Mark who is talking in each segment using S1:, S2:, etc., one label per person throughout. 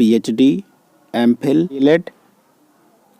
S1: PhD, MPhil, DLED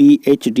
S1: PhD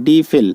S1: DPhil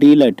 S1: DLED,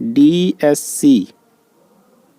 S1: DSc।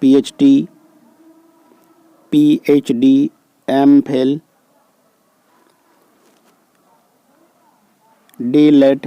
S1: PhD, MPhil, DLED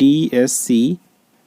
S1: DSc,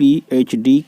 S1: PhD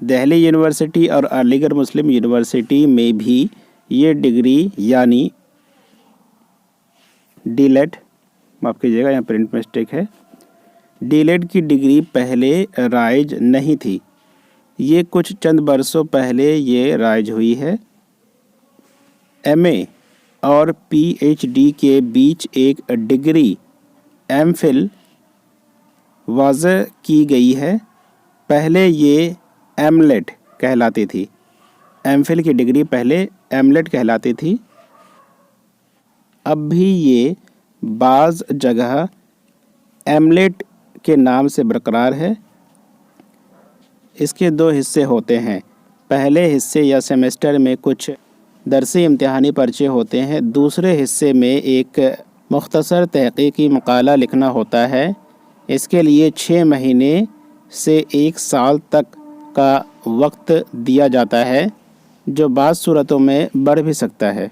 S1: Delhi university اور علی گڑھ مسلم university میں بھی یہ ڈگری یعنی ڈی لیٹ، معاف کیجیے گا یہاں پرنٹ مسٹیک ہے، ڈی لیٹ کی ڈگری پہلے رائج نہیں تھی، یہ کچھ چند برسوں پہلے یہ رائج ہوئی ہے۔ ایم اے اور پی ایچ ڈی کے بیچ ایک ڈگری ایم فل وضع کی گئی ہے۔ پہلے یہ ایم لیٹ کہلاتی تھی، ایم فل کی ڈگری پہلے ایم لیٹ کہلاتی تھی، اب بھی یہ بعض جگہ ایم لیٹ کے نام سے برقرار ہے۔ اس کے دو حصے ہوتے ہیں، پہلے حصے یا سیمسٹر میں کچھ درسی امتحانی پرچے ہوتے ہیں، دوسرے حصے میں ایک مختصر تحقیقی مقالہ لکھنا ہوتا ہے۔ اس کے لیے 6 مہینے سے 1 سال تک کا وقت دیا جاتا ہے، جو بعض صورتوں میں بڑھ بھی سکتا ہے۔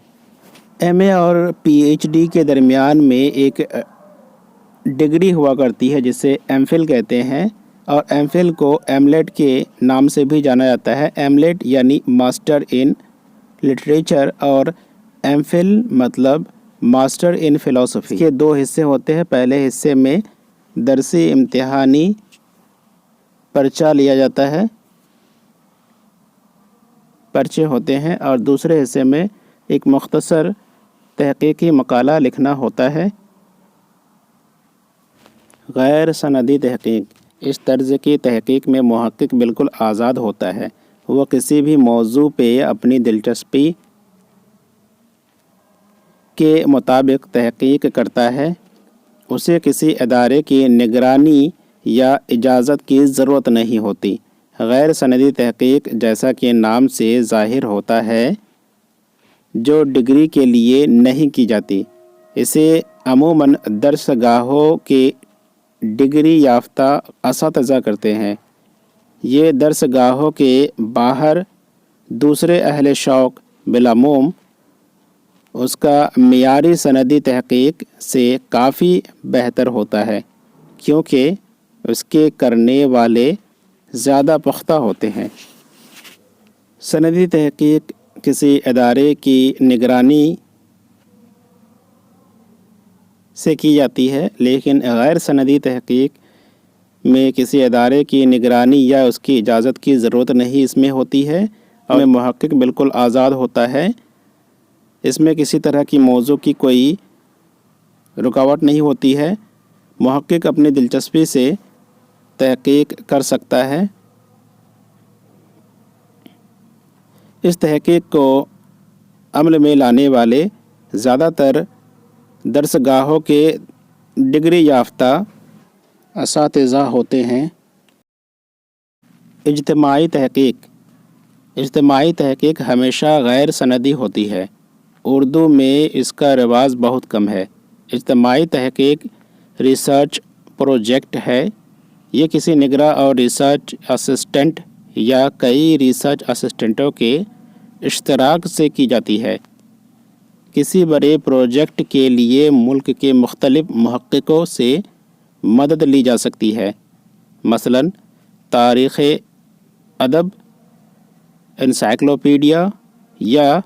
S1: ایم اے اور پی ایچ ڈی کے درمیان میں ایک ڈگری ہوا کرتی ہے جسے ایم فل کہتے ہیں، اور ایم فل کو ایم لیٹ کے نام سے بھی جانا جاتا ہے۔ ایم لیٹ یعنی ماسٹر ان لٹریچر اور ایم فل مطلب ماسٹر ان فلسفی۔ کے 2 حصے ہوتے ہیں، پہلے حصے میں درسی امتحانی پرچہ لیا جاتا ہے، پرچے ہوتے ہیں، اور دوسرے حصے میں ایک مختصر تحقیقی مقالہ لکھنا ہوتا ہے۔ غیر سندی تحقیق، اس طرز کی تحقیق میں محقق بالکل آزاد ہوتا ہے، وہ کسی بھی موضوع پہ اپنی دلچسپی کے مطابق تحقیق کرتا ہے، اسے کسی ادارے کی نگرانی یا اجازت کی ضرورت نہیں ہوتی۔ غیر سندی تحقیق جیسا کہ نام سے ظاہر ہوتا ہے جو ڈگری کے لیے نہیں کی جاتی، اسے عموماً درس گاہوں کے ڈگری یافتہ اساتذہ کرتے ہیں۔ یہ درس گاہوں کے باہر دوسرے اہل شوق بالعموم اس کا معیاری سندی تحقیق سے کافی بہتر ہوتا ہے، کیونکہ اس کے کرنے والے زیادہ پختہ ہوتے ہیں۔ سندی تحقیق کسی ادارے کی نگرانی سے کی جاتی ہے، لیکن غیر سندی تحقیق میں کسی ادارے کی نگرانی یا اس کی اجازت کی ضرورت نہیں اس میں ہوتی ہے، اور محقق بالکل آزاد ہوتا ہے۔ اس میں کسی طرح کی موضوع کی کوئی رکاوٹ نہیں ہوتی ہے، محقق اپنی دلچسپی سے تحقیق کر سکتا ہے۔ اس تحقیق کو عمل میں لانے والے زیادہ تر درس گاہوں کے ڈگری یافتہ اساتذہ ہوتے ہیں۔ اجتماعی تحقیق، اجتماعی تحقیق ہمیشہ غیر سندی ہوتی ہے، اردو میں اس کا رواج بہت کم ہے۔ اجتماعی تحقیق ریسرچ پروجیکٹ ہے، یہ کسی نگراں اور ریسرچ اسسٹنٹ یا کئی ریسرچ اسسٹنٹوں کے اشتراک سے کی جاتی ہے۔ کسی بڑے پروجیکٹ کے لیے ملک کے مختلف محققوں سے مدد لی جا سکتی ہے، مثلاً تاریخ ادب، انسائکلوپیڈیا یا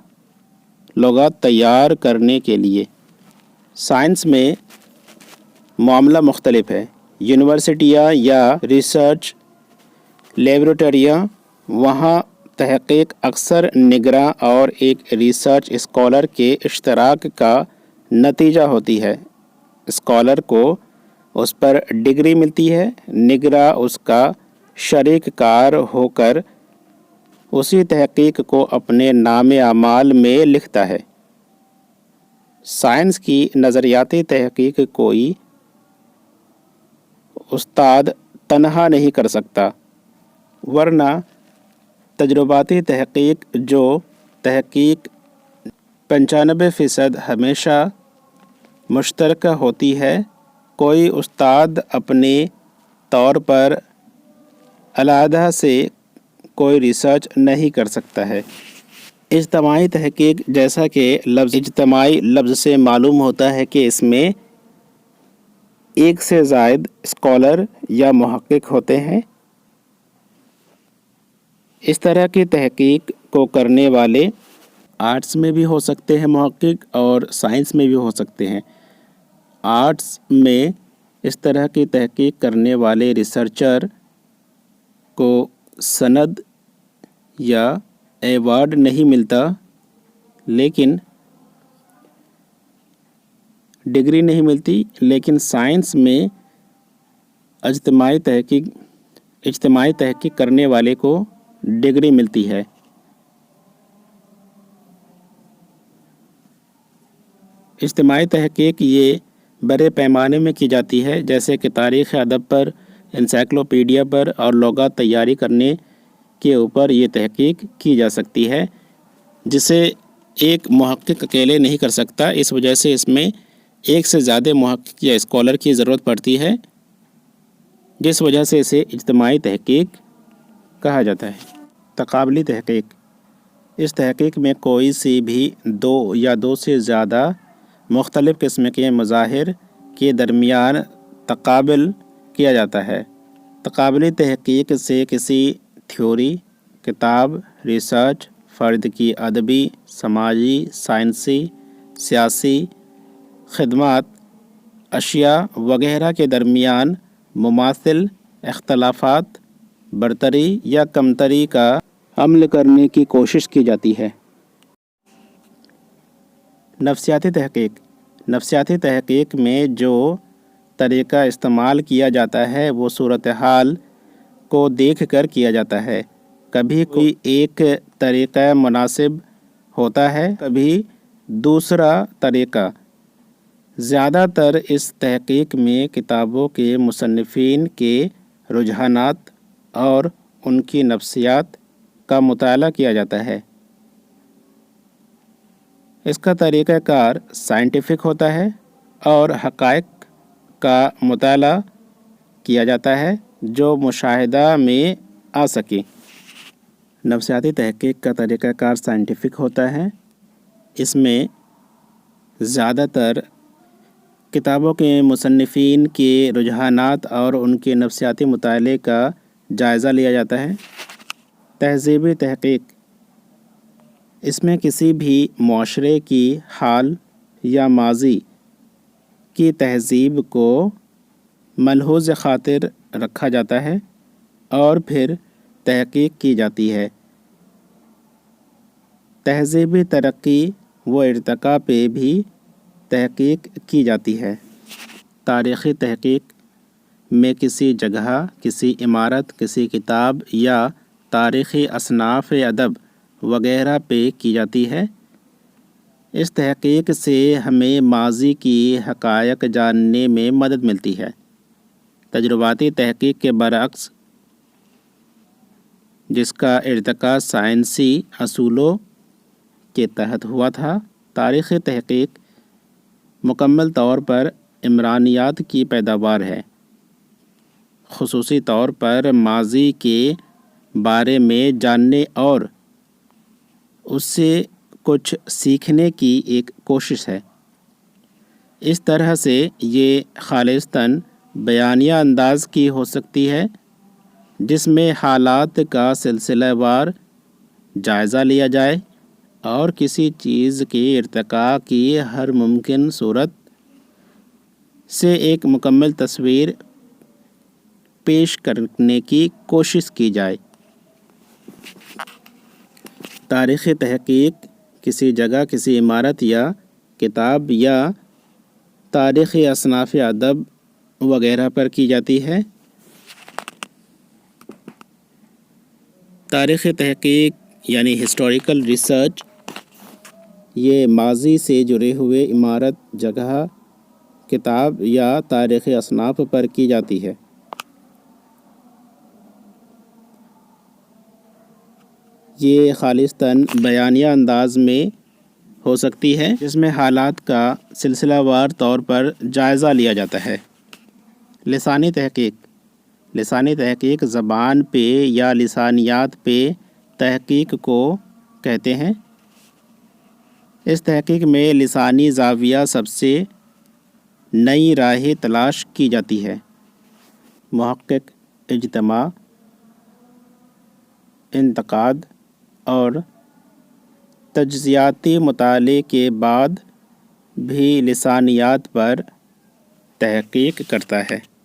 S1: لغات تیار کرنے کے لیے۔ سائنس میں معاملہ مختلف ہے، یونیورسٹیاں یا ریسرچ لیبارٹریاں، وہاں تحقیق اکثر نگراں اور ایک ریسرچ اسکالر کے اشتراک کا نتیجہ ہوتی ہے۔ اسکالر کو اس پر ڈگری ملتی ہے، نگراں اس کا شریک کار ہو کر اسی تحقیق کو اپنے نام اعمال میں لکھتا ہے۔ سائنس کی نظریاتی تحقیق کوئی استاد تنہا نہیں کر سکتا، ورنہ تجرباتی تحقیق جو تحقیق 95% ہمیشہ مشترکہ ہوتی ہے، کوئی استاد اپنے طور پر علیحدہ سے کوئی ریسرچ نہیں کر سکتا ہے۔ اجتماعی تحقیق، جیسا کہ لفظ اجتماعی لفظ سے معلوم ہوتا ہے کہ اس میں ایک سے زائد اسکالر یا محقق ہوتے ہیں۔ اس طرح کی تحقیق کو کرنے والے آرٹس میں بھی ہو سکتے ہیں محقق اور سائنس میں بھی ہو سکتے ہیں۔ آرٹس میں اس طرح کی تحقیق کرنے والے ریسرچر کو سند یا ایوارڈ نہیں ملتا، لیکن ڈگری نہیں ملتی، لیکن سائنس میں اجتماعی تحقیق کرنے والے کو ڈگری ملتی ہے۔ اجتماعی تحقیق یہ بڑے پیمانے میں کی جاتی ہے، جیسے کہ تاریخ ادب پر، انسائکلوپیڈیا پر اور لغات تیاری کرنے کے اوپر یہ تحقیق کی جا سکتی ہے، جسے ایک محقق اکیلے نہیں کر سکتا۔ اس وجہ سے اس میں ایک سے زیادہ محقق یا اسکالر کی ضرورت پڑتی ہے، جس وجہ سے اسے اجتماعی تحقیق کہا جاتا ہے۔ تقابلی تحقیق، اس تحقیق میں کوئی سی بھی دو یا دو سے زیادہ مختلف قسم کے مظاہر کے درمیان تقابل کیا جاتا ہے۔ تقابلی تحقیق سے کسی تھیوری، کتاب، ریسرچ، فرد کی ادبی، سماجی، سائنسی، سیاسی، خدمات، اشیاء وغیرہ کے درمیان مماثل اختلافات، برتری یا کمتری کا عمل کرنے کی کوشش کی جاتی ہے۔ نفسیاتی تحقیق، نفسیاتی تحقیق میں جو طریقہ استعمال کیا جاتا ہے وہ صورتحال کو دیکھ کر کیا جاتا ہے۔ کبھی کوئی ایک طریقہ مناسب ہوتا ہے، کبھی دوسرا طریقہ۔ زیادہ تر اس تحقیق میں کتابوں کے مصنفین کے رجحانات اور ان کی نفسیات کا مطالعہ کیا جاتا ہے۔ اس کا طریقہ کار سائنٹیفک ہوتا ہے اور حقائق کا مطالعہ کیا جاتا ہے جو مشاہدہ میں آ سکے۔ نفسیاتی تحقیق کا طریقہ کار سائنٹیفک ہوتا ہے۔ اس میں زیادہ تر کتابوں کے مصنفین کے رجحانات اور ان کے نفسیاتی مطالعے کا جائزہ لیا جاتا ہے۔ تہذیبی تحقیق، اس میں کسی بھی معاشرے کی حال یا ماضی کی تہذیب کو ملحوظ خاطر رکھا جاتا ہے اور پھر تحقیق کی جاتی ہے۔ تہذیبی ترقی و ارتقاء پہ بھی تحقیق کی جاتی ہے۔ تاریخی تحقیق میں کسی جگہ، کسی عمارت، کسی کتاب یا تاریخی اصناف ادب وغیرہ پہ کی جاتی ہے۔ اس تحقیق سے ہمیں ماضی کی حقائق جاننے میں مدد ملتی ہے۔ تجرباتی تحقیق کے برعکس، جس کا ارتقاء سائنسی اصولوں کے تحت ہوا تھا، تاریخی تحقیق مکمل طور پر عمرانیات کی پیداوار ہے، خصوصی طور پر ماضی کے بارے میں جاننے اور اس سے کچھ سیکھنے کی ایک کوشش ہے۔ اس طرح سے یہ خالصتاً بیانیہ انداز کی ہو سکتی ہے، جس میں حالات کا سلسلہ وار جائزہ لیا جائے اور کسی چیز کے ارتقاء کی ہر ممکن صورت سے ایک مکمل تصویر پیش کرنے کی کوشش کی جائے۔ تاریخی تحقیق کسی جگہ، کسی عمارت یا کتاب یا تاریخی اصناف ادب وغیرہ پر کی جاتی ہے۔ تاریخی تحقیق یعنی ہسٹوریکل ریسرچ یہ ماضی سے جڑے ہوئے عمارت، جگہ، کتاب یا تاریخی اصناف پر کی جاتی ہے۔ یہ خالصتاً بیانیہ انداز میں ہو سکتی ہے، جس میں حالات کا سلسلہ وار طور پر جائزہ لیا جاتا ہے۔ لسانی تحقیق، لسانی تحقیق زبان پہ یا لسانیات پہ تحقیق کو کہتے ہیں۔ اس تحقیق میں لسانی زاویہ سب سے نئی راہیں تلاش کی جاتی ہے۔ محقق، اجتماع انتقاد اور تجزیاتی مطالعے کے بعد بھی لسانیات پر تحقیق کرتا ہے۔